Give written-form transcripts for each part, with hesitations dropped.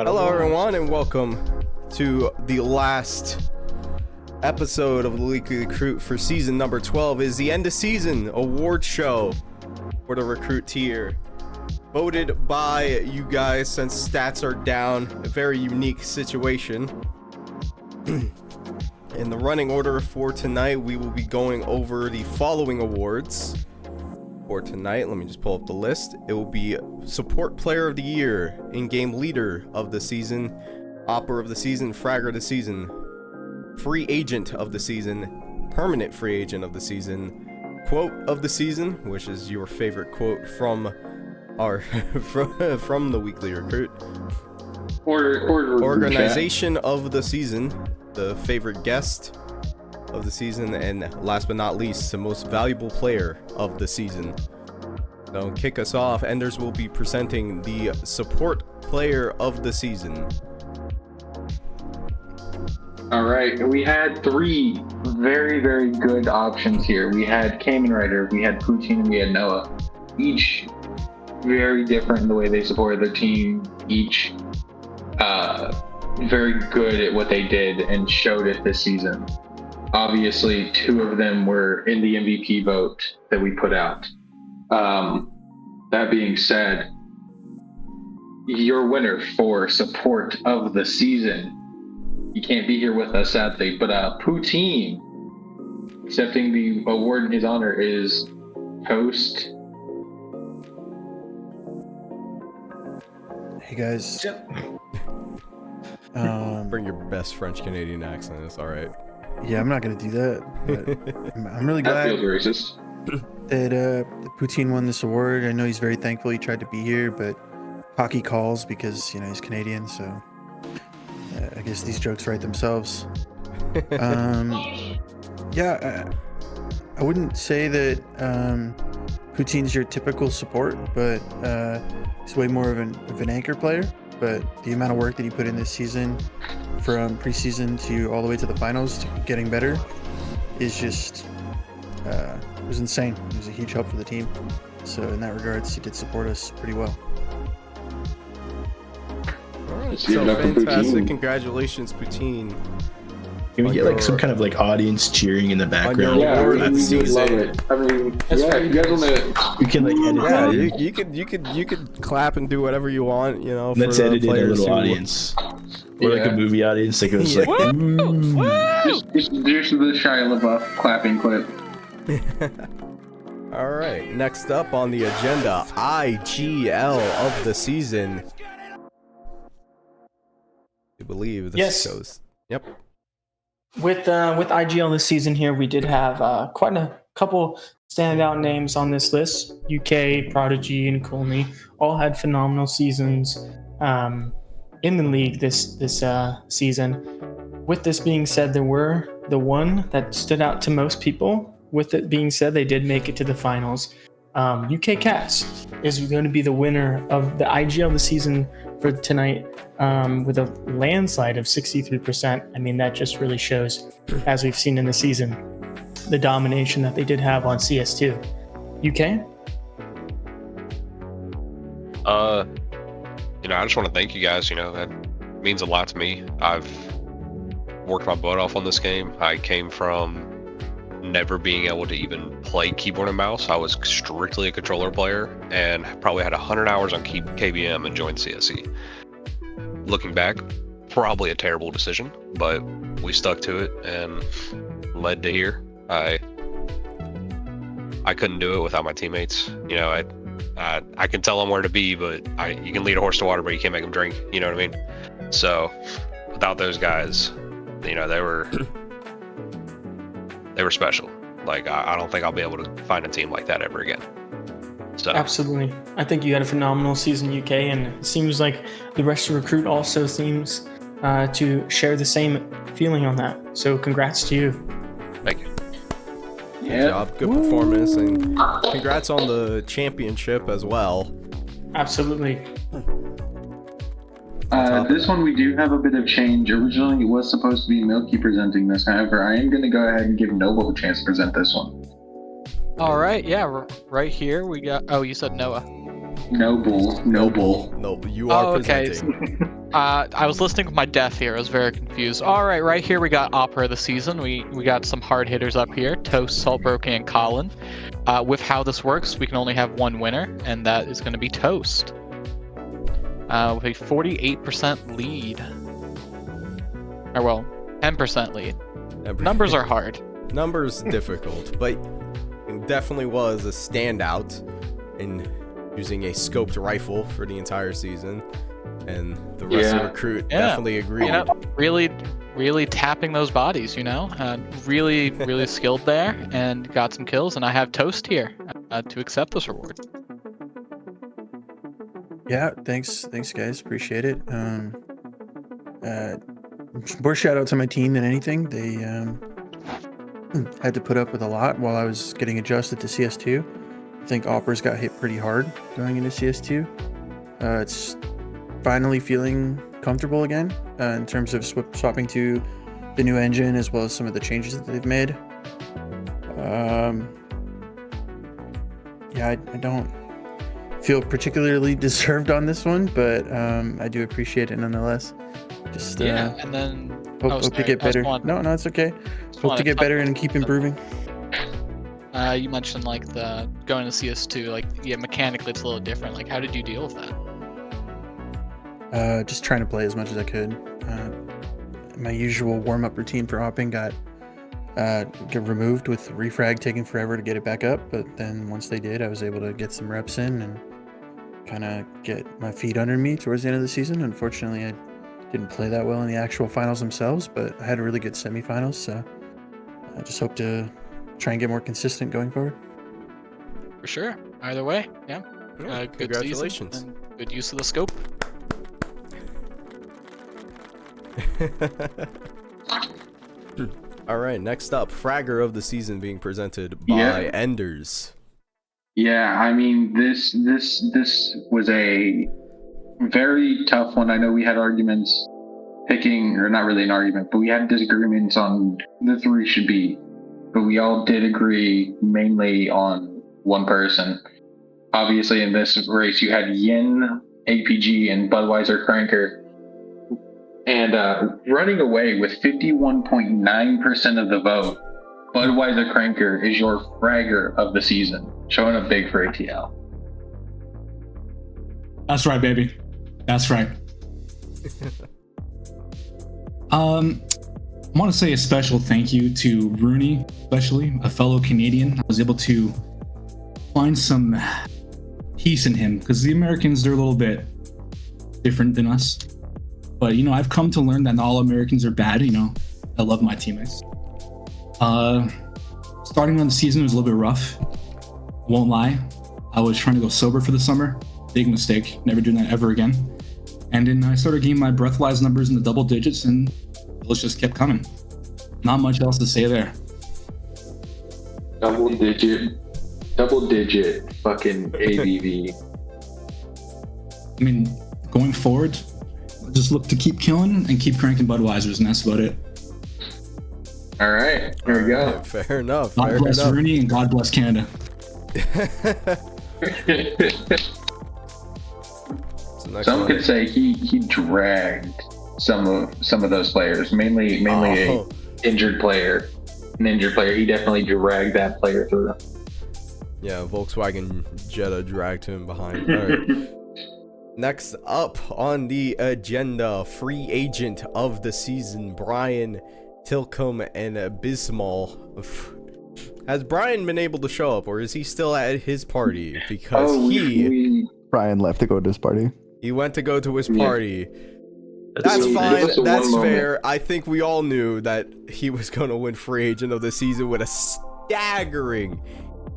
Hello, everyone, and welcome to the last episode of the Weekly Recruit for season number 12. Is the end of season award show for the recruit tier, voted by you guys since stats are down. A very unique situation. In the running order for tonight, we will be going over the following awards for tonight. Let me just pull up the list. It will be Support Player of the Year, In-Game Leader of the Season, Opera of the Season, Fragger of the Season, Free Agent of the Season, Permanent Free Agent of the Season, Quote of the Season, which is your favorite quote from our from the Weekly Recruit, Organization of the Season, the favorite guest of the season, and last but not least, the most valuable player of the season. So kick us off. Enders will be presenting the support player of the season. All right, we had three very, very good options here. We had Kamen Rider, we had Poutine, and we had Noah. Each very different in the way they supported their team. Each very good at what they did and showed it this season. Obviously, two of them were in the MVP vote that we put out. That being said, your winner for support of the season, he can't be here with us sadly, but Poutine, accepting the award in his honor, is Toast. Hey guys. Bring your best French Canadian accent. It's all right. Yeah, I'm not gonna do that. But I'm really glad That feels racist. that Poutine won this award. I know he's very thankful he tried to be here, but hockey calls because he's Canadian. So I guess these jokes write themselves. Yeah, I wouldn't say that Poutine's your typical support, but he's way more of an anchor player. But the amount of work that he put in this season, from preseason to all the way to the finals, to getting better, is just it was insane. It was a huge help for the team. So in that regards, he did support us pretty well. All right, so fantastic! Congratulations, Poutine. Can we get some kind of audience cheering in the background? Yeah, we love it. I mean, yeah, you guys want to? We can edit. Yeah, you could clap and do whatever you want. Let's edit in a little audience, or a movie audience that goes just the Shia LaBeouf clapping clip. All right, next up on the agenda, IGL of the season. I believe this goes. Yep. With IGL this season here, we did have quite a couple standout names on this list. UK, Prodigy, and Colney all had phenomenal seasons in the league this season. With this being said, there were the one that stood out to most people. With it being said, they did make it to the finals. UK Cats is going to be the winner of the IGL this season for tonight, with a landslide of 63%. I mean, that just really shows, as we've seen in the season, the domination that they did have on CS2. UK? I just want to thank you guys. That means a lot to me. I've worked my butt off on this game. I came from never being able to even play keyboard and mouse. I was strictly a controller player and probably had 100 hours on KBM and joined CSE. Looking back, probably a terrible decision, but we stuck to it and led to here. I couldn't do it without my teammates. I can tell them where to be, but you can lead a horse to water, but you can't make them drink. You know what I mean? So without those guys, they were special. I don't think I'll be able to find a team like that ever again. So absolutely, I think you had a phenomenal season, UK, and it seems like the rest of Recruit also seems to share the same feeling on that. So congrats to you. Thank you. Good job, good performance, and congrats on the championship as well. Absolutely. This one we do have a bit of change. Originally it was supposed to be Milky presenting this. However, I am going to go ahead and give Noble a chance to present this one. All right, yeah, right here we got. Oh, you said Noah. Noble. No, you are presenting. I was listening with my deaf ear. I was very confused. All right here we got Opera of the season. We got some hard hitters up here: Toast, Saltbroken, and Colin. With how this works, we can only have one winner, and that is going to be Toast. With a 48% lead. Or well, 10% lead. Numbers are hard. Numbers difficult, but it definitely was a standout in using a scoped rifle for the entire season, and the rest of the crew definitely agreed. Really tapping those bodies, really skilled there, and got some kills. And I have Toast here to accept this reward. Yeah, thanks guys, appreciate it. More shout out to my team than anything. They had to put up with a lot while I was getting adjusted to CS2. I think Opera's got hit pretty hard going into CS2. It's finally feeling comfortable again in terms of swapping to the new engine, as well as some of the changes that they've made. I don't feel particularly deserved on this one, but I do appreciate it nonetheless. Just and then hope to get better. No, it's okay. Hope to get better and keep improving. You mentioned like the going to CS2, mechanically it's a little different. Like, how did you deal with that? Just trying to play as much as I could. My usual warm-up routine for hopping got removed, with refrag taking forever to get it back up. But then once they did, I was able to get some reps in and kind of get my feet under me towards the end of the season. Unfortunately, I didn't play that well in the actual finals themselves, but I had a really good semifinals, so I just hope to try and get more consistent going forward. For sure. Either way, yeah. Good Congratulations. Season and good use of the scope. All right, next up, Fragger of the season being presented by Enders. Yeah, I mean, this was a very tough one. I know we had arguments picking, or not really an argument, but we had disagreements on the three should be. But we all did agree mainly on one person. Obviously, in this race, you had Yin, APG, and Budweiser Cranker. And running away with 51.9% of the vote, Budweiser Cranker is your Fragger of the season, showing up big for ATL. That's right, baby. That's right. I want to say a special thank you to Rooney, especially a fellow Canadian. I was able to find some peace in him, because the Americans, they're a little bit different than us. But, I've come to learn that not all Americans are bad. I love my teammates. Starting on the season was a little bit rough. Won't lie. I was trying to go sober for the summer. Big mistake. Never doing that ever again. And then I started getting my breathalyzer numbers in the double digits, and it just kept coming. Not much else to say there. Double digit fucking ABV. I mean, going forward, just look to keep killing and keep cranking Budweisers, and that's about it. All right, here we go. Fair enough. God bless Rooney and God bless Canada. Some could say he dragged some of those players, mainly an injured player. He definitely dragged that player through. Yeah, Volkswagen Jetta dragged him behind. All right. Next up on the agenda, free agent of the season, Brian Tilcomb and Bismal. Has Brian been able to show up, or is he still at his party? Because Brian left to go to his party. He went to go to his party. That's fine. That's fair. I think we all knew that he was going to win free agent of the season with a staggering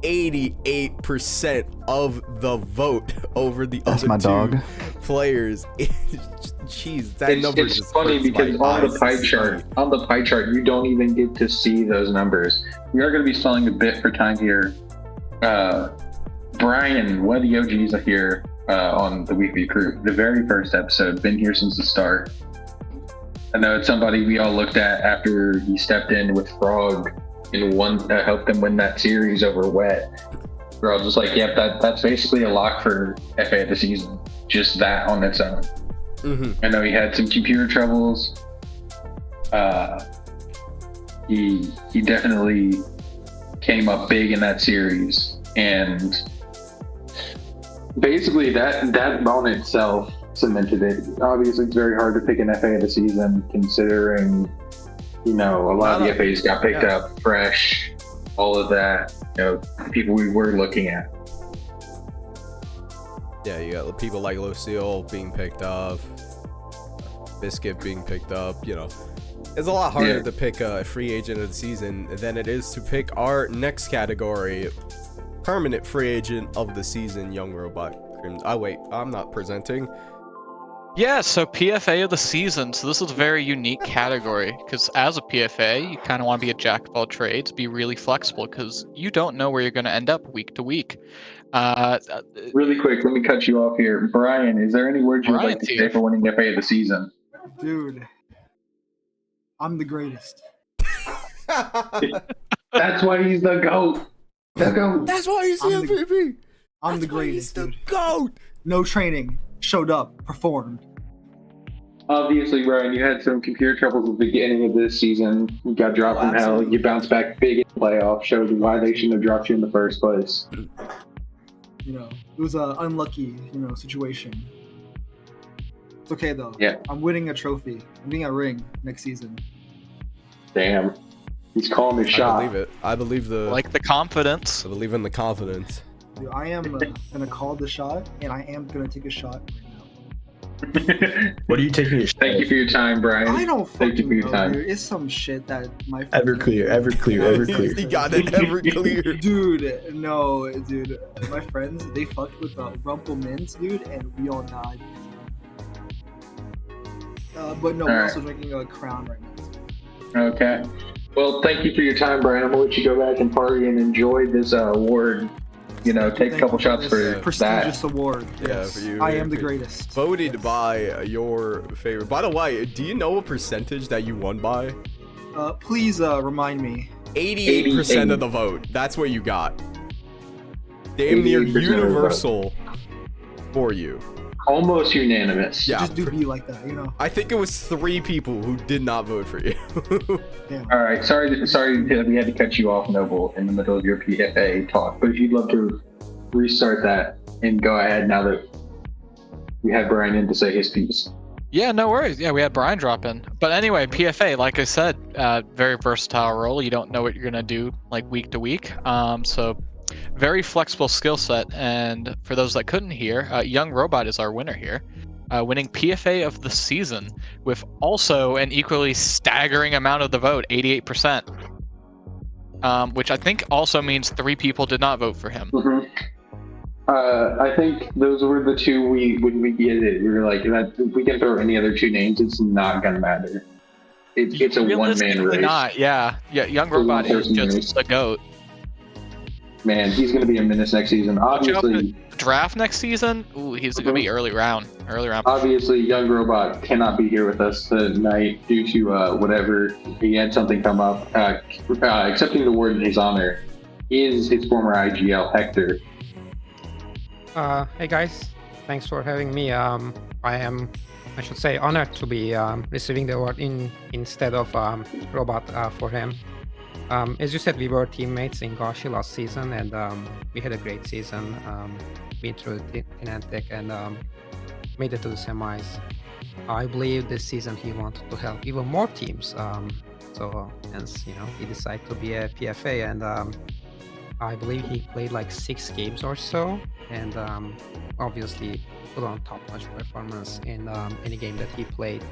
88% of the vote over the other two players. Jeez, that number is funny because on the pie chart, you don't even get to see those numbers. We are going to be stalling a bit for time here. Brian, one of the OGs here on the Weekly Crew, the very first episode, been here since the start. I know it's somebody we all looked at after he stepped in with Frog and helped them win that series over Wet. We're all just like, yep, that's basically a lock for FA of the season. Just that on its own. I know he had some computer troubles. He definitely came up big in that series, and basically that moment itself cemented it. Obviously, it's very hard to pick an FA of the season, considering a lot of the FAs got picked up fresh, all of that. People we were looking at. Yeah, you got people like Lucille being picked up, Biscuit being picked up. It's a lot harder to pick a free agent of the season than it is to pick our next category, permanent free agent of the season, Young Robot. Wait, I'm not presenting. Yeah, so PFA of the season. So this is a very unique category because as a PFA, you kind of want to be a jack of all trades, be really flexible because you don't know where you're going to end up week to week. Really quick, let me cut you off here. Brian, is there any words you would like to say for winning FA of the season? Dude, I'm the greatest. That's why he's the GOAT. The GOAT. That's why he's the MVP. I'm the greatest, He's the dude. GOAT. No training. Showed up. Performed. Obviously, Brian, you had some computer troubles at the beginning of this season. You got dropped from hell. You bounced back big in the playoff. Showed why they shouldn't have dropped you in the first place. It was an unlucky, situation. It's okay though. Yeah. I'm winning a trophy. I'm getting a ring next season. Damn. He's calling his shot. I believe it. I believe the confidence. I believe in the confidence. Dude, I am gonna call the shot, and I am gonna take a shot right now. What are you taking a shot? Thank you for your time, Brian. I don't Thank you fucking for your know, time. dude. It's some shit that my Everclear. He got it Everclear. Dude, no, dude. My friends, they fucked with Rumple Mints, dude, and we all died. But no, we're also drinking a Crown right now. Okay. Well, thank you for your time, Brian. I'm gonna let you go back and party and enjoy this award. Take a couple shots for prestigious that. award. Yes. For you. I am the greatest. Voted by your favorite. By the way, do you know what percentage that you won by? Please remind me. 88% of the vote. That's what you got. Damn near universal for you. Almost unanimous. Yeah. Just do be like that, I think it was 3 people who did not vote for you. Damn. All right. Sorry that we had to cut you off, Noble, in the middle of your PFA talk. But if you'd love to restart that and go ahead now that we had Brian in to say his piece. Yeah, no worries. Yeah, we had Brian drop in. But anyway, PFA, like I said, very versatile role. You don't know what you're gonna do week to week. So very flexible skill set. And for those that couldn't hear, Young Robot is our winner here, winning PFA of the season with also an equally staggering amount of the vote, 88%. Which I think also means 3 people did not vote for him. Mm-hmm. I think those were the 2 when we get it. We were like, if we can throw any other 2 names, it's not gonna matter. It's a one-man race. Not, yeah. Young Robot is just the GOAT. Man, he's going to be a menace next season. Obviously, draft next season. Ooh, he's going to be early round. Obviously, Young Robot cannot be here with us tonight due to whatever. He had something come up. Accepting the award in his honor is his former IGL, Hector. Hey guys, thanks for having me. I am, I should say, honored to be receiving the award instead of Robot for him. As you said, we were teammates in Gashi last season, and we had a great season. Been through Tinantec and made it to the semis. I believe this season he wanted to help even more teams. So hence, he decided to be a PFA, and I believe he played 6 games or so, and obviously put on top-notch performance in any game that he played.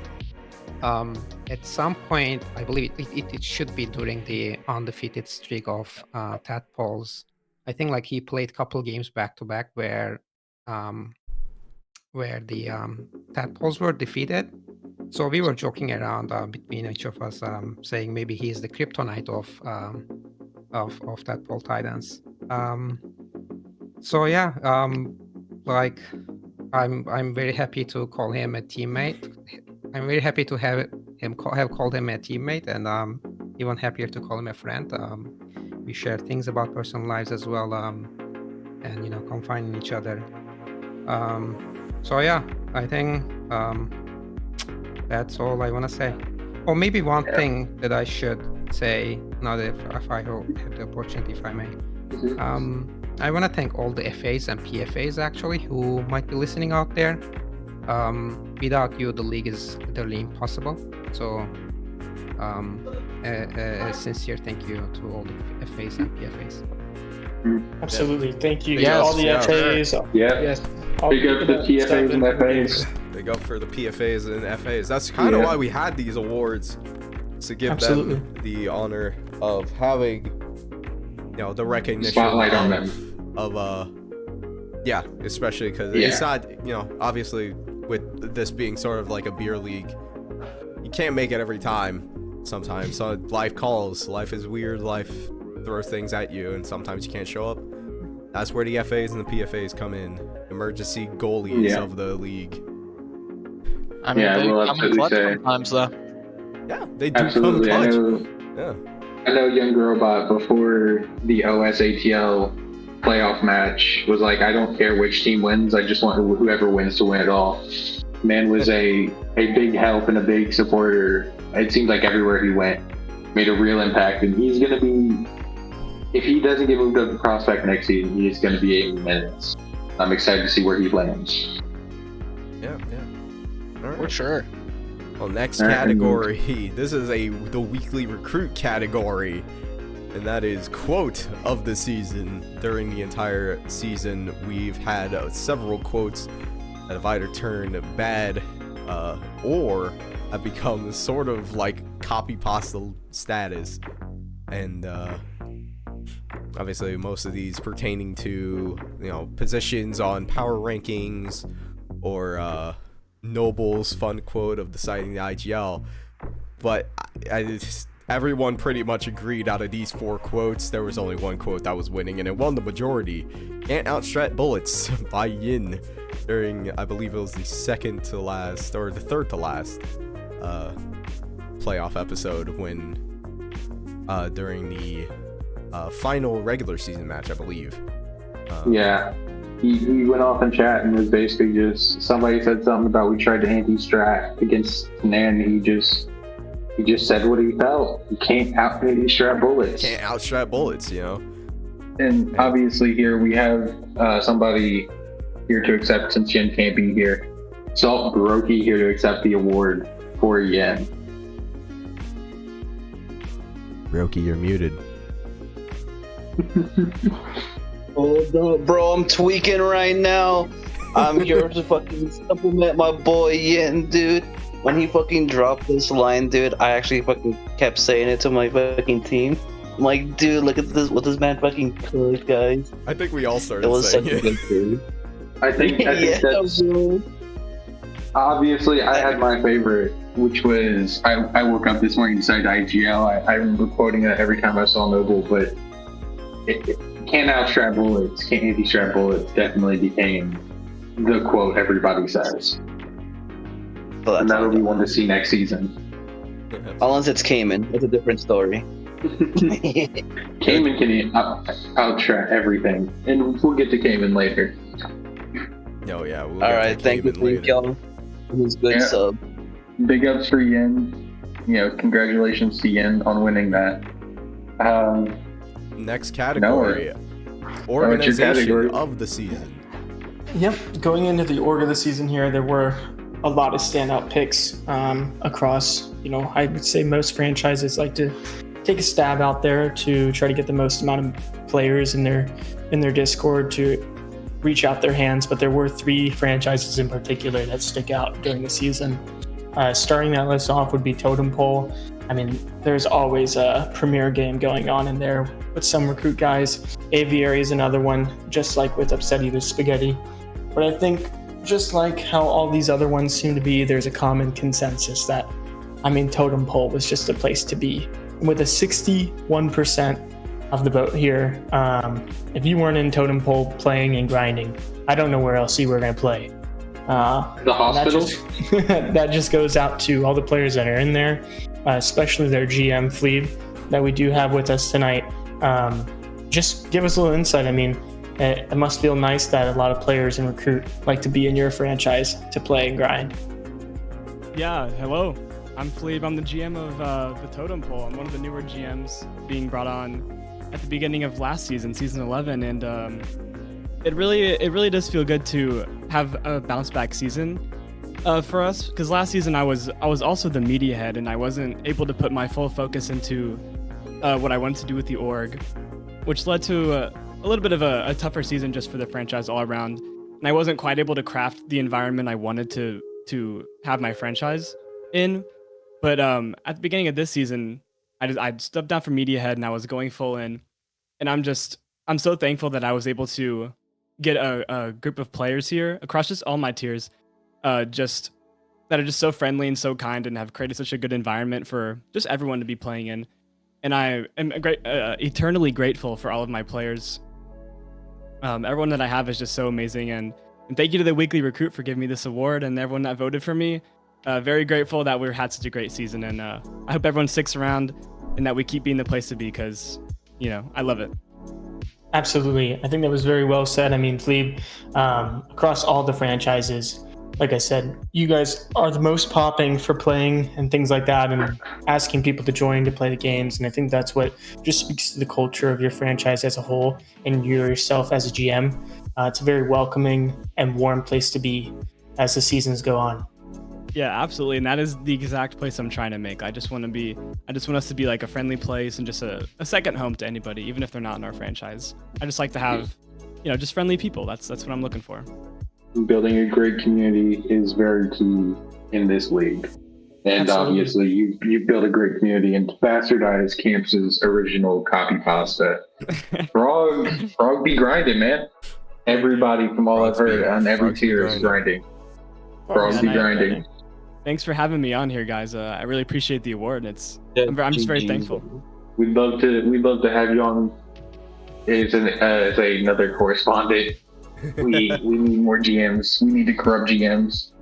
At some point, I believe it should be during the undefeated streak of Tadpoles. I think he played a couple games back to back where the Tadpoles were defeated. So we were joking around between each of us, saying maybe he's the kryptonite of Tadpole Titans. So yeah, I'm very happy to call him a teammate. I'm very happy to have called him a teammate, and even happier to call him a friend. We share things about personal lives as well, and confide in each other. So yeah, I think That's all I want to say. Or maybe one thing that I should say, now that if I have the opportunity, if I may. I want to thank all the FAs and PFAs actually who might be listening out there. Without you, the league is literally impossible. So, a sincere thank you to all the FAs and PFAs. Absolutely, thank you. Yes, all the FAs. Yes. Big up the PFAs and FAs. Big up for the PFAs and FAs. That's kind of why we had these awards, to give them the honor of having, the recognition spotlight on them. Especially because it's not, obviously with this being sort of like a beer league, you can't make it every time. Sometimes, so life calls. Life is weird. Life throws things at you, and sometimes you can't show up. That's where the FAs and the PFAs come in. Emergency goalies of the league. I mean, they come in clutch sometimes, though. Yeah, they do absolutely. come clutch. I know Young Robot before the OSATL playoff match was like, I don't care which team wins, I just want whoever wins to win it all. Man was a big help and a big supporter. It seems like everywhere he went, made a real impact, and he's going to be, if he doesn't get moved up to prospect next season, he's going to be 80 minutes. I'm excited to see where he lands. Yeah. All right. For sure. Well, next category. This is the weekly recruit category, and that is quote of the season. During the entire season, we've had several quotes that have either turned bad or have become sort of like copy pasta status, and obviously most of these pertaining to positions on power rankings or Noble's fun quote of deciding the IGL. But everyone pretty much agreed out of these 4 quotes, there was only one quote that was winning, and it won the majority. Can't outstrat bullets by Yin during, I believe it was the second to last or the third to last playoff episode when during the final regular season match, I believe. He went off in chat and was basically just, somebody said something about we tried to anti-strat against Nan, he just said what he felt. You can't out-anti-strat bullets. Can't outstrat bullets, And obviously here we have somebody here to accept, since Yen can't be here. Salt Baroki here to accept the award for Yen. Baroki, you're muted. Hold up, bro, I'm tweaking right now. I'm here to fucking supplement my boy Yin, dude. When he fucking dropped this line, dude, I actually fucking kept saying it to my fucking team. I'm like, dude, look at this, what this man fucking cooked, guys. I think we all started saying it. Was such a good thing. I think that's... Obviously, I had my favorite, which was, I woke up this morning and decided IGL. I remember quoting that every time I saw Noble, but can't outstrap bullets, can't anti-strap bullets definitely became the quote everybody says. And that'll be one to see next season. Unless it's Cayman, it's a different story. Cayman can outstrap everything, and we'll get to Cayman later. Oh yeah. All right, thank y'all. It was good sub. Big ups for Yen. Congratulations to Yen on winning that. Next category. Organization of the season. Yep, going into the org of the season here, there were a lot of standout picks across, I would say most franchises like to take a stab out there to try to get the most amount of players in their Discord to reach out their hands, but there were 3 franchises in particular that stick out during the season. Starting that list off would be Totem Pole. I mean, there's always a premier game going on in there with some recruit guys. Aviary is another one, just like with Upsetty the Spaghetti. But I think just like how all these other ones seem to be, there's a common consensus that, Totem Pole was just a place to be. With a 61% of the vote here, if you weren't in Totem Pole playing and grinding, I don't know where else you were going to play. The hospital? That just goes out to all the players that are in there, especially their GM Fleeb that we do have with us tonight. Just give us a little insight. It must feel nice that a lot of players in recruit like to be in your franchise to play and grind. Yeah, hello. I'm Philippe. I'm the GM of the Totem Pole. I'm one of the newer GMs being brought on at the beginning of last season, season 11, and it really does feel good to have a bounce back season for us. Because last season I was also the media head, and I wasn't able to put my full focus into what I wanted to do with the org, which led to a little bit of a tougher season just for the franchise all around. And I wasn't quite able to craft the environment I wanted to have my franchise in. But at the beginning of this season, I stepped down from media head and I was going full in. And I'm so thankful that I was able to get a group of players here across just all my tiers, just that are just so friendly and so kind and have created such a good environment for just everyone to be playing in. And I am eternally grateful for all of my players. Everyone that I have is just so amazing, and thank you to the Weekly Recruit for giving me this award and everyone that voted for me. Very grateful that we had such a great season, and I hope everyone sticks around and that we keep being the place to be, because, you know, I love it. Absolutely. I think that was very well said. I mean, Philippe, across all the franchises, like I said, you guys are the most popping for playing and things like that, and asking people to join to play the games. And I think that's what just speaks to the culture of your franchise as a whole and you yourself as a GM. It's a very welcoming and warm place to be as the seasons go on. Yeah, absolutely. And that is the exact place I'm trying to make. I just want us to be like a friendly place and just a second home to anybody, even if they're not in our franchise. I just like to have, you know, just friendly people. That's what I'm looking for. Building a great community is very key in this league. And Absolutely. obviously you build a great community, and bastardize Camps's original copy pasta. Frog be grinding, man. Everybody from all I've heard on every tier is grinding. Frog be grinding. Thanks for having me on here, guys. I really appreciate the award. I'm just very thankful. We'd love to have you on as another correspondent. We need more GMs. We need to corrupt GMs.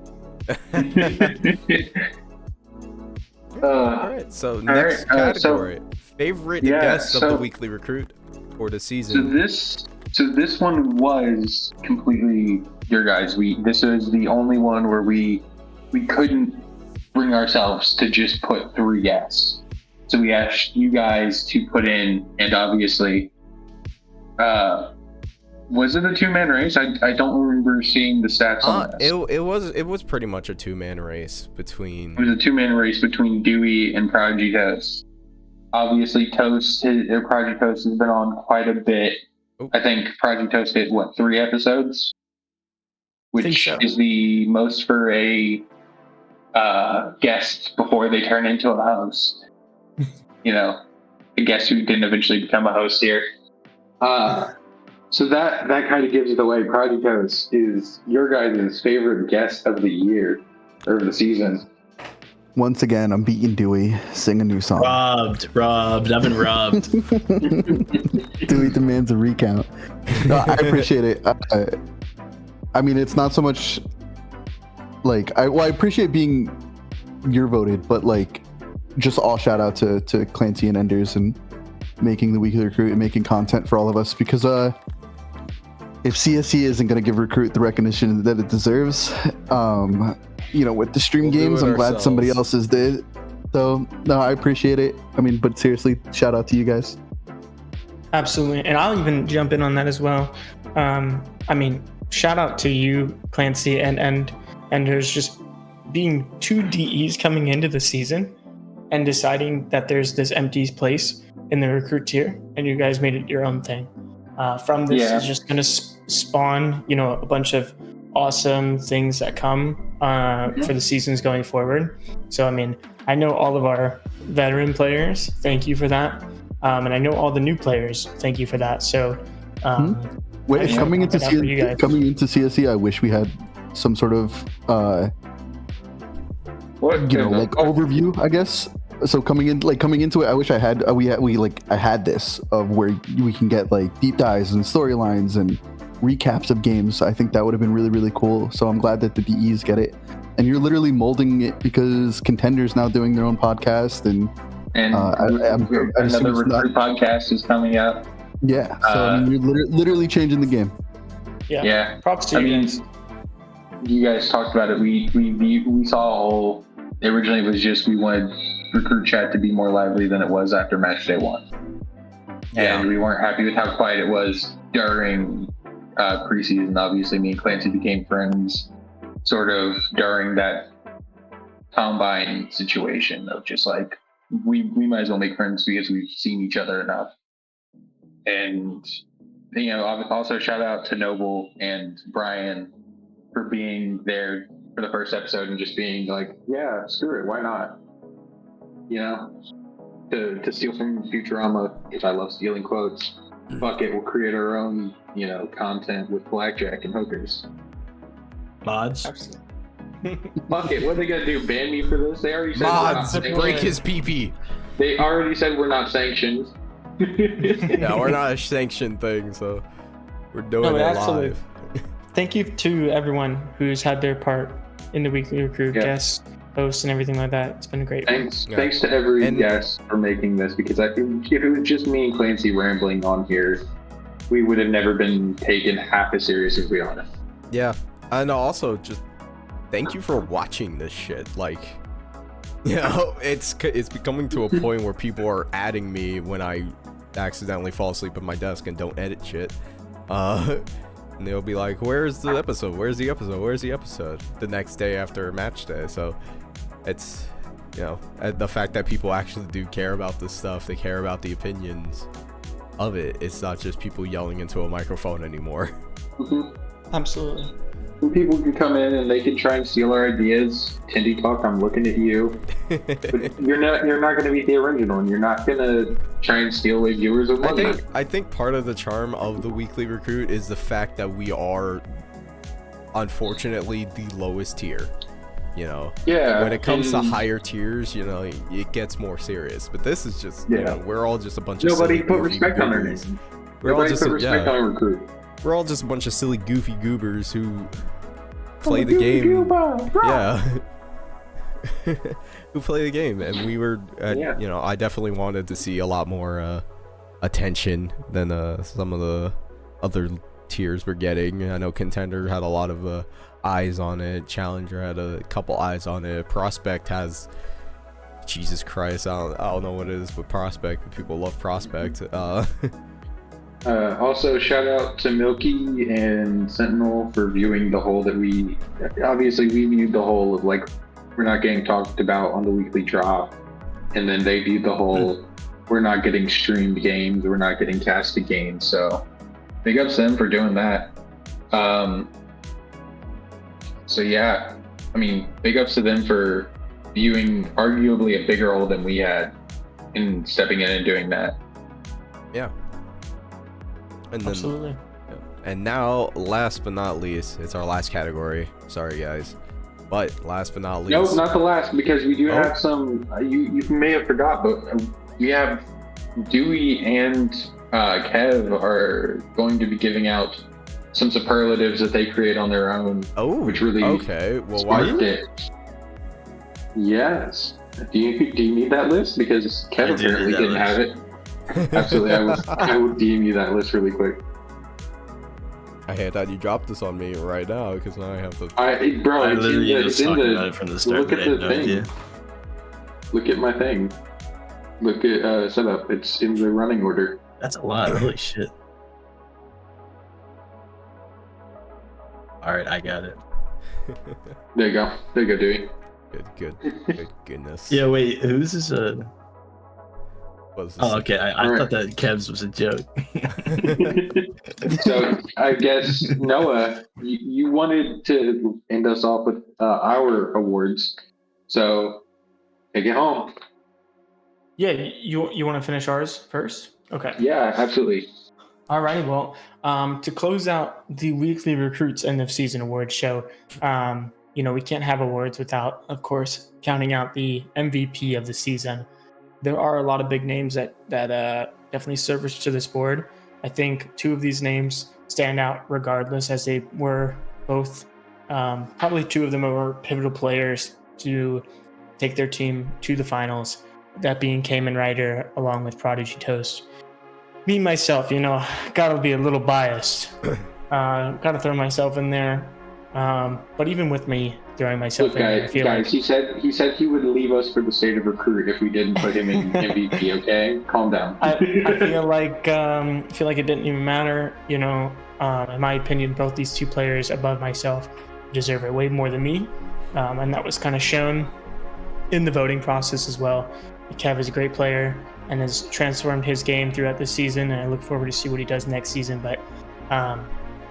All right. So next category, favorite guest of the Weekly Recruit for the season. So this one was completely your guys. This is the only one where we couldn't bring ourselves to just put 3 guests. So we asked you guys to put in, and obviously, was it a 2-man race? I don't remember seeing the stats on this. It was pretty much a 2-man race between. It was a 2-man race between Dewey and Prodigy Toast. Obviously, Prodigy Toast has been on quite a bit. Ooh. I think Prodigy Toast hit 3 episodes, which is the most for a guest before they turn into a host. You know, a guest who didn't eventually become a host here. So that kind of gives it away. Prodigy Toast is your guys' favorite guest of the year, or of the season. Once again, I'm beating Dewey. Sing a new song. Robbed. I've been robbed. Dewey demands a recount. No, I appreciate it. I mean, it's not so much like I appreciate being year voted, but like just all shout out to Clancy and Enders and making the Weekly Recruit and making content for all of us, because if CSE isn't going to give Recruit the recognition that it deserves, you know, with the stream games, I'm glad somebody else's did. So no, I appreciate it. I mean, but seriously, shout out to you guys. Absolutely. And I'll even jump in on that as well. I mean, shout out to you, Clancy, and there's just being 2 DEs coming into the season and deciding that there's this empty place in the recruit tier, and you guys made it your own thing. From this is just going to spawn, you know, a bunch of awesome things that come for the seasons going forward. So, I mean, I know all of our veteran players. Thank you for that. And I know all the new players. Thank you for that. So, coming into CSE, I wish we had some sort of, overview, I guess. So coming into it, I wish I had I had this of where we can get like deep dives and storylines and recaps of games. I think that would have been really, really cool. So I'm glad that the DEs get it, and you're literally molding it because Contender's now doing their own podcast, and another recruit podcast is coming up. Yeah, so I mean, you're literally changing the game. Yeah. Props to you guys. You guys talked about it. We saw a whole Originally, it was just we wanted recruit chat to be more lively than it was after match day 1. Yeah. And we weren't happy with how quiet it was during preseason. Obviously, me and Clancy became friends sort of during that combine situation of just like, we might as well make friends because we've seen each other enough. And, you know, also shout out to Noble and Brian for being there for the first episode and just being like, yeah, screw it, why not? You know, to steal from Futurama, if I love stealing quotes, fuck it, we'll create our own, you know, content with Blackjack and hookers. Mods? Absolutely. Fuck it, what are they gonna do, ban me for this? They already said Mods, break his PP. They already said we're not sanctioned. Yeah, we're not a sanctioned thing, so we're doing No, it absolutely. live. Thank you to everyone who's had their part in the weekly recruit, guests, hosts, and everything like that. It's been a great. Thanks Yeah. to every And- guest for making this, because I think if it was just me and Clancy rambling on here, we would have never been taken half as serious as we are. Yeah, and also just thank you for watching this shit. Like, you know, it's becoming to a point where people are adding me when I accidentally fall asleep at my desk and don't edit shit. And they'll be like, "Where's the episode? Where's the episode? Where's the episode?" The next day after match day. So it's, you know, the fact that people actually do care about this stuff. They care about the opinions of it. It's not just people yelling into a microphone anymore. Absolutely. People can come in and they can try and steal our ideas. Tindy Talk, I'm looking at you. But you're not going to be the original, and you're not going to try and steal away viewers of one. I think part of the charm of the weekly recruit is the fact that we are, unfortunately, the lowest tier. You know, Yeah, when it comes to and- higher tiers, you know, it gets more serious. But this is just, you Yeah. know, we're all just a bunch of Nobody silly, put goofy respect on their goobers. name. We're all Nobody just put respect on a recruit. We're all just a bunch of silly, goofy goobers who play the game. Yeah. Who play the game, and we were, you know, I definitely wanted to see a lot more attention than some of the other tiers we're getting. I know Contender had a lot of eyes on it. Challenger had a couple eyes on it. Prospect has, Jesus Christ, I don't know what it is with Prospect, but people love Prospect. Also, shout out to Milky and Sentinel for viewing the whole that we viewed the whole of, like, we're not getting talked about on the weekly drop, and then they viewed the whole we're not getting streamed games, we're not getting casted games. So big ups to them for doing that. So yeah, I mean, big ups to them for viewing arguably a bigger role than we had and stepping in and doing that. Yeah. And then, Absolutely. And now, last but not least, it's our last category. Sorry, guys. But last but not least. No, not the last, because we do Oh. have some. You may have forgot, but we have Dewey and Kev are going to be giving out some superlatives that they create on their own. Oh, which really okay. Well, why? sparked it. Yes. Do you need that list? Because I Kev do need apparently that didn't list. have it. Absolutely, I will DM you that list really quick. I had that you dropped this on me right now because now I have to. Bro, I it's literally in was the, talking about it from the start. look at but I had the no thing. idea. Look at my thing. Look at setup. It's in the running order. That's a lot. Holy shit. All right, I got it. There you go. There you go, Dewey. Good goodness. Yeah, wait, who's this? What is this? Oh, okay. I thought that Kev's was a joke. So I guess Noah, you wanted to end us off with our awards, so take it home. Yeah, you want to finish ours first? Okay. Yeah, absolutely. Alrighty, well, to close out the weekly recruits end of season awards show, you know, we can't have awards without, of course, counting out the MVP of the season. There are a lot of big names that definitely service to this board. I think two of these names stand out regardless, as they were both, probably two of them were pivotal players to take their team to the finals, that being Cayman Ryder along with Prodigy Toast. Me, myself, you know, gotta be a little biased. Gotta throw myself in there. But even with me throwing myself Look, in, I feel guys, he said he would leave us for the state of recruit if we didn't put him in MVP. Okay, calm down. I feel like it didn't even matter. You know, in my opinion, both these two players above myself deserve it way more than me, and that was kind of shown in the voting process as well. Kev is a great player and has transformed his game throughout this season, and I look forward to see what he does next season. But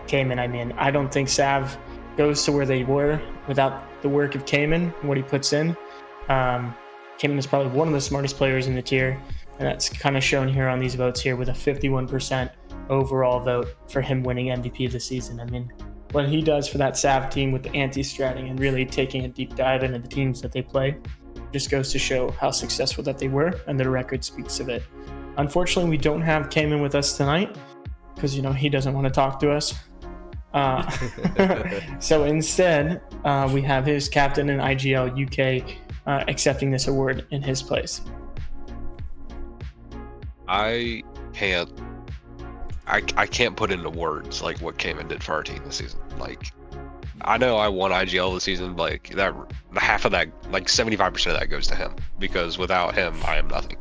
Cayman, I mean, I don't think Sav goes to where they were without the work of Cayman, what he puts in. Cayman is probably one of the smartest players in the tier, and that's kind of shown here on these votes here with a 51% overall vote for him winning MVP of the season. I mean, what he does for that Sav team with the anti-stratting and really taking a deep dive into the teams that they play just goes to show how successful that they were, and their record speaks of it. Unfortunately, we don't have Cayman with us tonight because, you know, he doesn't want to talk to us. So instead, we have his captain in IGL UK accepting this award in his place. I can't put into words like what Cayman did for our team this season. Like, I know I won IGL this season. Like that, half of that, like 75% of that goes to him, because without him, I am nothing.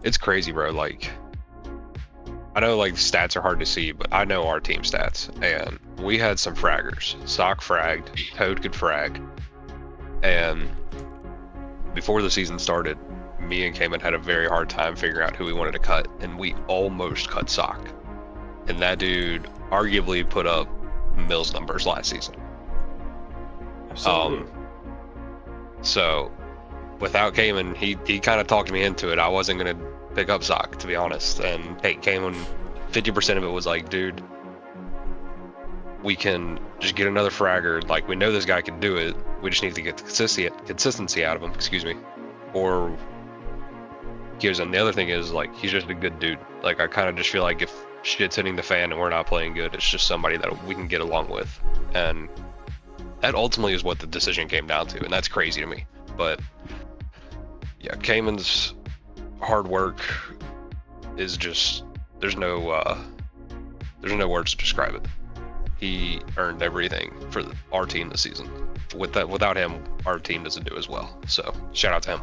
It's crazy, bro. Like, I know like stats are hard to see, but I know our team stats, and we had some fraggers. Sock fragged, Toad could frag, and before the season started, me and Cayman had a very hard time figuring out who we wanted to cut, and we almost cut Sock. And that dude arguably put up Mills numbers last season. Absolutely. So without Cayman, he kind of talked me into it. I wasn't gonna pick up Sock, to be honest. And Cayman, 50% of it was like, dude, we can just get another fragger. Like, we know this guy can do it. We just need to get the consistency out of him. Excuse me. Or and the other thing is, like, he's just a good dude. Like, I kind of just feel like if shit's hitting the fan and we're not playing good, it's just somebody that we can get along with. And that ultimately is what the decision came down to, and that's crazy to me. But yeah, Cayman's hard work is just, there's no words to describe it. He earned everything for our team this season. Without him, our team doesn't do as well. So shout out to him.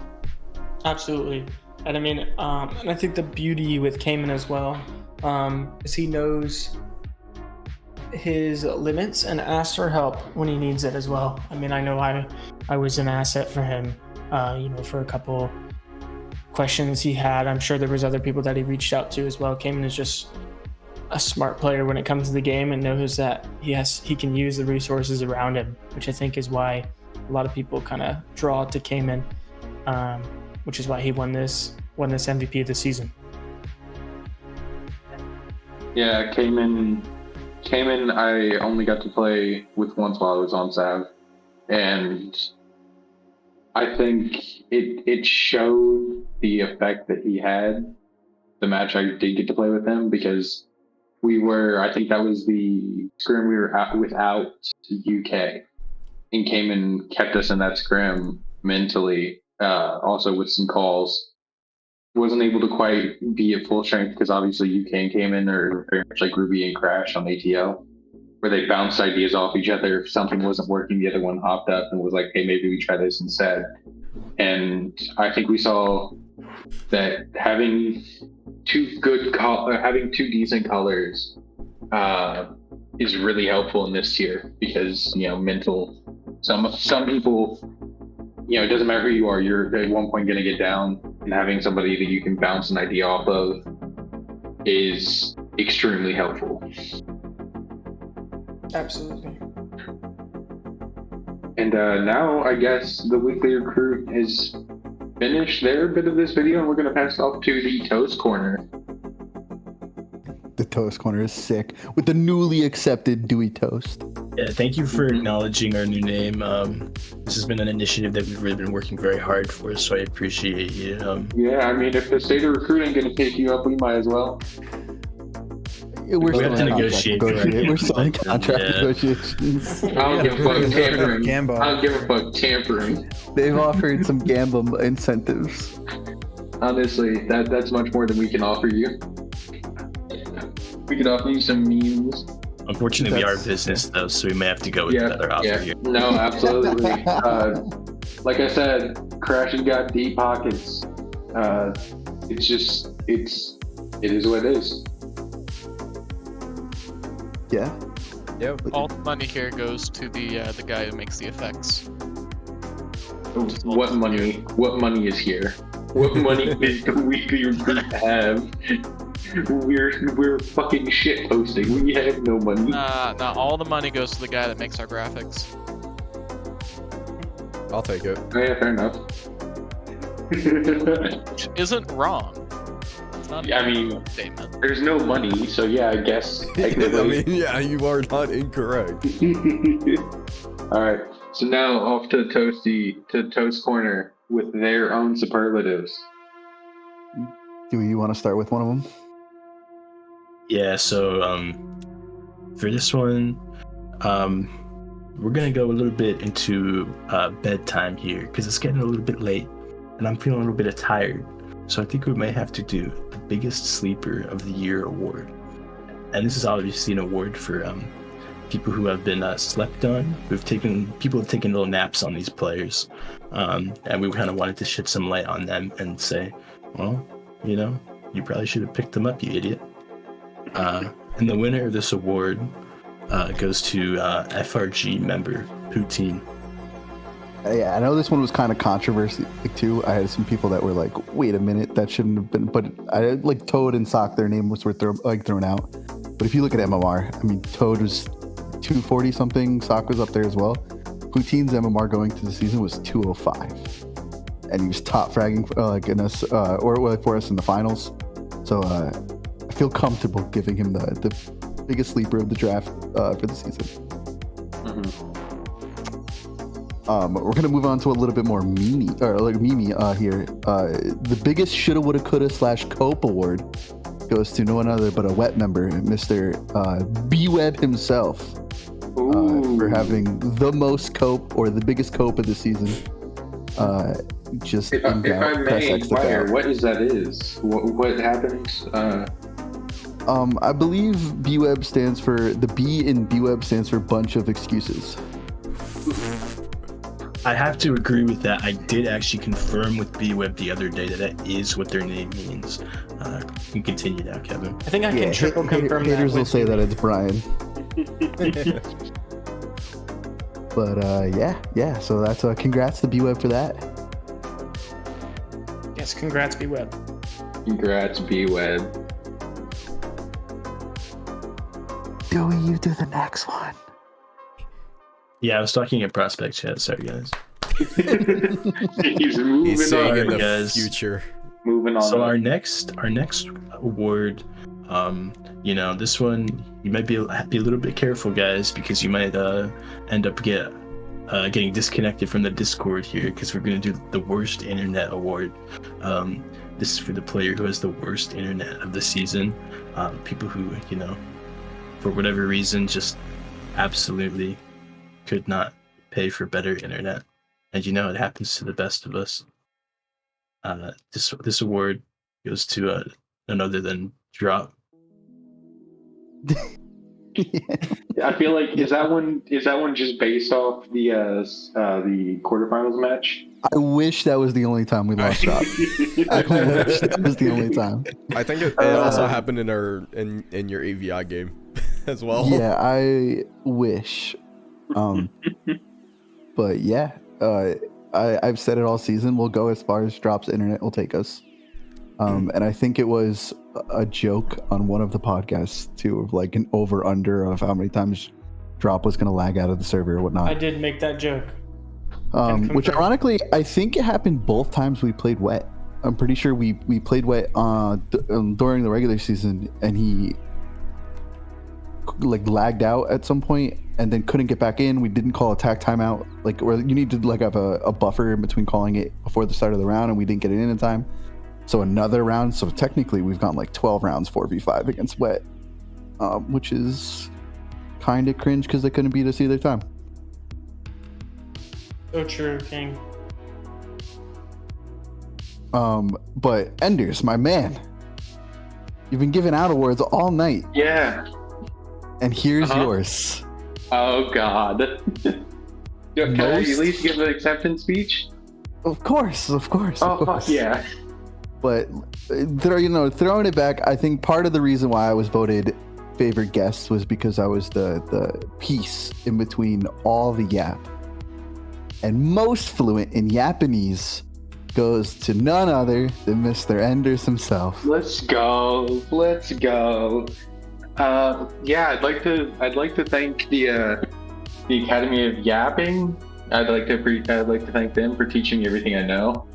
Absolutely. And I mean, and I think the beauty with Cayman as well is he knows his limits and asks for help when he needs it as well. I mean, I know I was an asset for him, you know, for a couple questions he had. I'm sure there was other people that he reached out to as well. Cayman is just a smart player when it comes to the game and knows that he can use the resources around him, which I think is why a lot of people kind of draw to Cayman. Which is why he won this MVP of the season. Yeah, Cayman, I only got to play with once while I was on Sav, and I think it showed the effect that he had. The match I did get to play with him, because I think that was the scrim we were at without UK, and Cayman kept us in that scrim mentally. Also with some calls, wasn't able to quite be at full strength because obviously UK and Cayman are very much like Ruby and Crash on ATL, where they bounced ideas off each other. If something wasn't working, the other one hopped up and was like, hey, maybe we try this instead. And I think we saw that having two decent colors is really helpful in this tier, because, you know, mental, some people, you know, it doesn't matter who you are, you're at one point going to get down, and having somebody that you can bounce an idea off of is extremely helpful. Absolutely. And now I guess the weekly recruit has finished their bit of this video, and we're going to pass off to the Toast Corner. The Toast Corner is sick with the newly accepted Dewey Toast. Yeah, thank you for acknowledging our new name. This has been an initiative that we've really been working very hard for, so I appreciate you. Yeah, I mean, if the state of recruiting going to pick you up, we might as well. We're still in negotiate. We're still in contract negotiations. I don't give a fuck tampering. I don't give a fuck tampering. They've offered some gamble incentives. Honestly, that's much more than we can offer you. We can offer you some memes. Unfortunately, we are business though, so we may have to go with the better offer here. No, absolutely. Like I said, Crashing got deep pockets. It is what it is. Yeah. Yep. All the money here goes to the guy who makes the effects. What money? What money is here? What money do we have? We're fucking shit posting. We have no money. Nah, all the money goes to the guy that makes our graphics. I'll take it. Oh, yeah, fair enough. Which isn't wrong. It's not I mean, statement. There's no money, so yeah, I guess technically. I mean, yeah, you are not incorrect. All right, so now off to Toast Corner with their own superlatives. Do you want to start with one of them? Yeah, so for this one, we're gonna go a little bit into bedtime here because it's getting a little bit late and I'm feeling a little bit tired. So I think we may have to do the Biggest Sleeper of the Year award. And this is obviously an award for people who have been slept on, people have taken little naps on these players. And we kind of wanted to shed some light on them and say, well, you probably should have picked them up, you idiot. And the winner of this award goes to FRG member Poutine. Yeah, I know this one was kind of controversial too. I had some people that were like, "Wait a minute, that shouldn't have been." But I like Toad and Sock, their name was thrown out. But if you look at MMR, I mean, Toad was 240 something, Sock was up there as well. Poutine's MMR going to the season was 205, and he was top fragging for us in the finals. So I feel comfortable giving him the biggest sleeper of the draft for the season. Mm-hmm. We're gonna move on to a little bit more meme here. The biggest shoulda, woulda, coulda / cope award goes to no one other but a wet member, Mr. B-Web himself, for having the most cope or the biggest cope of the season. Just if I may inquire, what is that? What happens? I believe B-Web stands for the B in B-Web stands for bunch of excuses. I have to agree with that. I did actually confirm with B-Web the other day that is what their name means. You can continue now, Kevin. I think I can triple confirm that. Haters will say that it's Brian. But yeah. So that's congrats to B-Web for that. Yes, congrats, B-Web. Congrats, B-Web. Dewey, you do the next one. Yeah, I was talking in prospect chat. Sorry, guys. He's moving saying on, in the guys. future. Moving on. So our next award, this one you might be a little bit careful, guys, because you might end up getting disconnected from the Discord here because we're going to do the worst internet award. This is for the player who has the worst internet of the season. People who, for whatever reason, just absolutely could not pay for better internet. And it happens to the best of us. This award goes to none other than Drop. I feel like is that one just based off the quarterfinals match? I wish that was the only time we lost Drop. I wish that was the only time. I think it also happened in your AVI game as well. Yeah, I wish. But yeah, I've said it all season. We'll go as far as Drop's internet will take us. And I think it was a joke on one of the podcasts too, of like an over under of how many times Drop was going to lag out of the server or whatnot. I did make that joke. Which ironically, I think it happened both times we played wet. I'm pretty sure we played wet during the regular season, and he like lagged out at some point and then couldn't get back in. We didn't call attack timeout, where you need to have a buffer in between calling it before the start of the round, and we didn't get it in time. So another round. So technically we've gone 12 rounds 4v5 against wet, which is kind of cringe because they couldn't beat us either time. So true, King. But Enders, my man, you've been giving out awards all night. Yeah. And here's Uh-huh. yours. Oh God. Yo, can I at least give an acceptance speech? Of course. Oh fuck yeah. But throwing it back, I think part of the reason why I was voted favorite guest was because I was the piece in between all the yap. And most fluent in Japanese goes to none other than Mr. Enders himself. Let's go. Yeah, I'd like to thank the Academy of Yapping. I'd like to thank them for teaching me everything I know.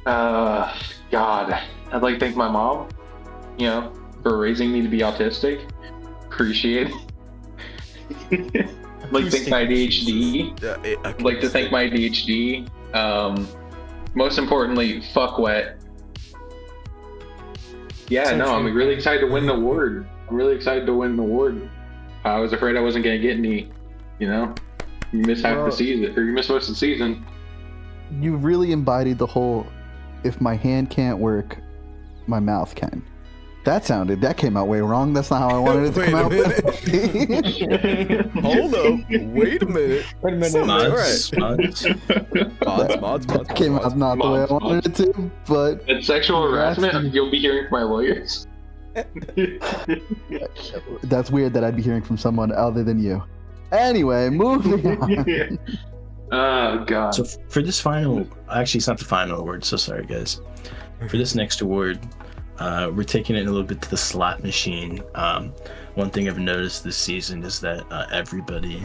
God, I'd like to thank my mom, for raising me to be autistic. Appreciate it. I'd like to thank my ADHD. I'd like to thank my ADHD. Most importantly, fuck wet. Yeah, no, I'm really excited to win the award. I was afraid I wasn't gonna get any. You miss half the season, or you miss most of the season. You really embodied the whole, if my hand can't work, my mouth can. That came out way wrong. That's not how I wanted it to come out. Hold up. Wait a minute. Mods. That came out not the way I wanted it to, but... And sexual harassment, you'll be hearing from my lawyers. That's weird that I'd be hearing from someone other than you. Anyway, moving on. Oh, God. So for this final... Actually, it's not the final award, so sorry, guys. For this next award... we're taking it a little bit to the slot machine. One thing I've noticed this season is that everybody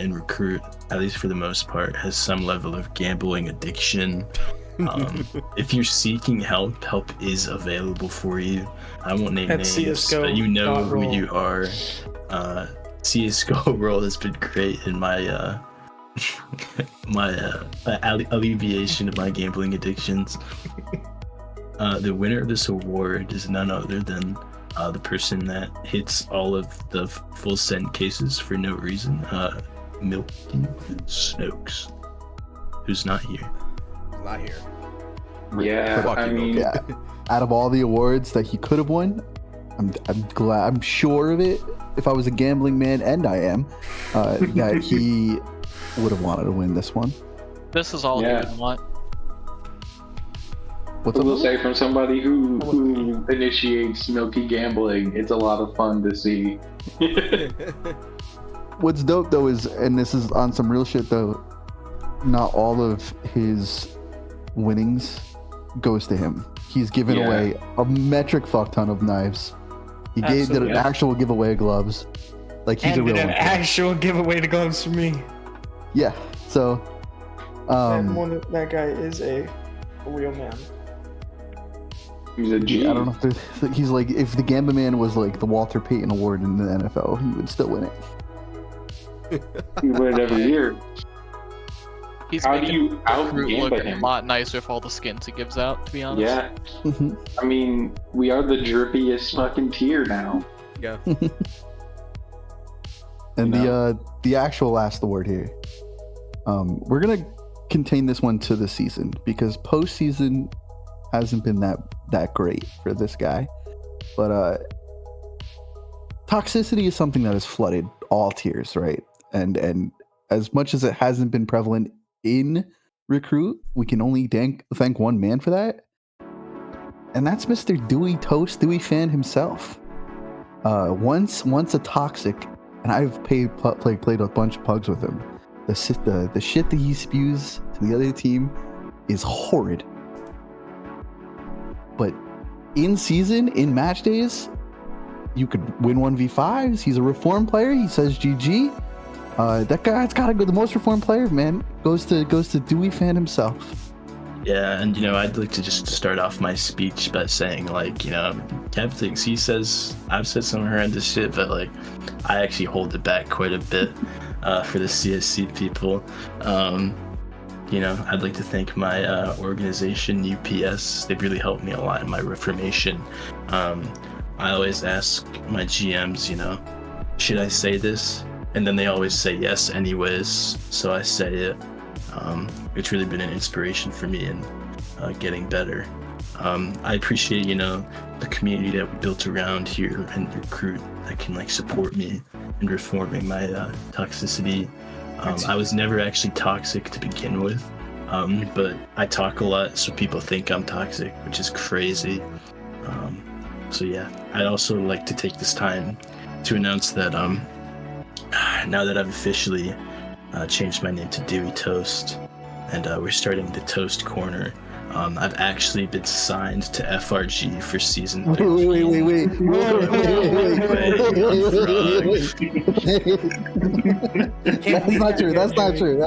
in Recruit, at least for the most part, has some level of gambling addiction. If you're seeking help is available for you. I won't name names, CSGO but you know who you are. CSGO role has been great in my alleviation of my gambling addictions. The winner of this award is none other than the person that hits all of the full send cases for no reason, Milton Snokes, who's not here. Not here. Yeah, I mean, out of all the awards that he could have won, I'm glad. I'm sure of it. If I was a gambling man, and I am, that he would have wanted to win this one. This is all you want. I will say, from somebody who initiates Milky gambling, it's a lot of fun to see. What's dope though is, and this is on some real shit though, not all of his winnings goes to him. He's given away a metric fuck ton of knives. He did an actual giveaway of gloves. Like he's a real one. Actual giveaway to gloves for me. Yeah. So that guy is a real man. He's a G. I don't know if there's, he's like, if the Gamba Man was like the Walter Payton Award in the NFL, he would still win it. He win it every year. He's How do making you out-Gamba look him? a lot nicer with all the skins he gives out, to be honest. Yeah. I mean, we are the drippiest fucking tier now. Yeah. And the actual last award here, we're gonna contain this one to the season because postseason hasn't been that great for this guy. But toxicity is something that has flooded all tiers, right? And as much as it hasn't been prevalent in Recruit, we can only thank one man for that, and that's Mr. Dewey Toast, Dewey Fan himself. Once a toxic, and I've played a bunch of pugs with him. The shit that he spews to the other team is horrid. But in season, in match days, you could win 1v5s. He's a reformed player. He says GG. That guy's got to go. The most reformed player, man, goes to Dewey Fan himself. Yeah, and I'd like to just start off my speech by saying, like, Kev thinks I've said some horrendous shit, but like, I actually hold it back quite a bit for the CSC people. I'd like to thank my organization, UPS. They've really helped me a lot in my reformation. I always ask my GMs, should I say this? And then they always say yes anyways, so I say it. It's really been an inspiration for me in getting better. I appreciate, the community that we built around here and Recruit that can like support me in reforming my toxicity. I was never actually toxic to begin with, but I talk a lot, so people think I'm toxic, which is crazy. So yeah, I'd also like to take this time to announce that now that I've officially changed my name to Dewey Toast, and we're starting the Toast Corner. I've actually been signed to FRG for season 13. That's not true.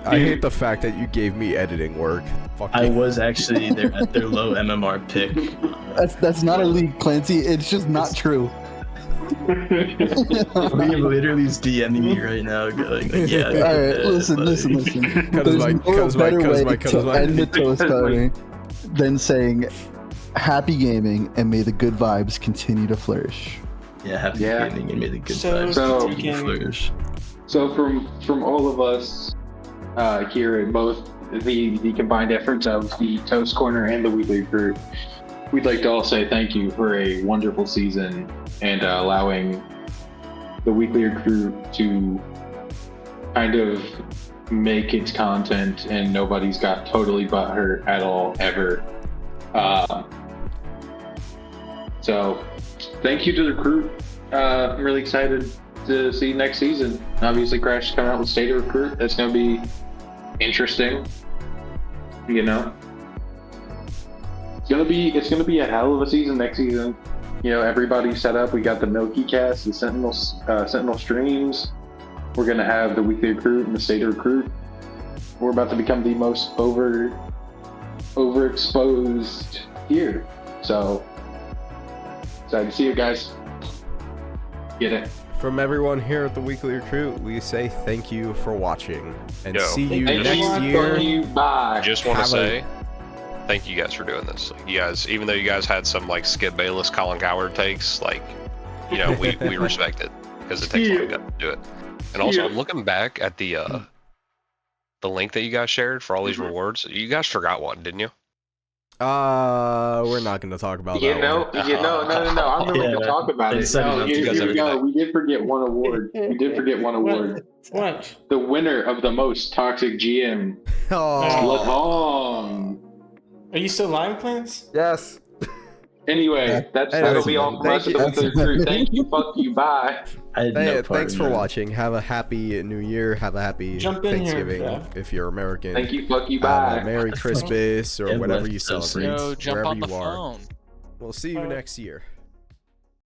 I hate the fact that you gave me editing work. Fuck I you. was actually there at their low MMR pick. That's not a leak, Clancy. It's just not true. Liam literally is DMing me right now, going like, "Yeah." All right, listen. There's no better way to end the Toast Corner than saying, "Happy gaming and may the good vibes continue to flourish." Yeah, happy gaming and may the good vibes So- continue to flourish. So from all of us here at both the combined efforts of the Toast Corner and the Weekly Recruit, we'd like to all say thank you for a wonderful season and allowing the Weekly Recruit to kind of make its content, and nobody's got totally butthurt at all ever. So thank you to the Recruit. I'm really excited to see next season. Obviously, Crash is coming out with State of Recruit. That's going to be interesting. It's gonna be a hell of a season next season. Everybody's set up. We got the Milky Cast, the Sentinel streams. We're gonna have the Weekly Recruit and the State of Recruit. We're about to become the most overexposed here. So excited to see you guys. Get it. From everyone here at the Weekly Recruit, we say thank you for watching and see you Thank next you. year. Bye. Just want to say thank you guys for doing this. You guys, even though you guys had some like Skip Bayless, Colin Coward takes, we respect it because it takes a lot of guts to do it. And also, looking back at the link that you guys shared for all these rewards, you guys forgot one, didn't you? We're not going to talk about that. No. I'm willing to talk about it. No, we did forget one award. What? The winner of the most toxic GM. Oh. Are you still live, Plants? Yes. Anyway, that'll be all from us at the Weekly Recruit. Thank you. Fuck you. Bye. Thanks for watching. Have a happy New Year. Have a happy Thanksgiving if you're American. Thank you. Fuck you. Bye. Merry Christmas or whatever you celebrate. Yo, jump wherever on the you are. phone. We'll see you next year.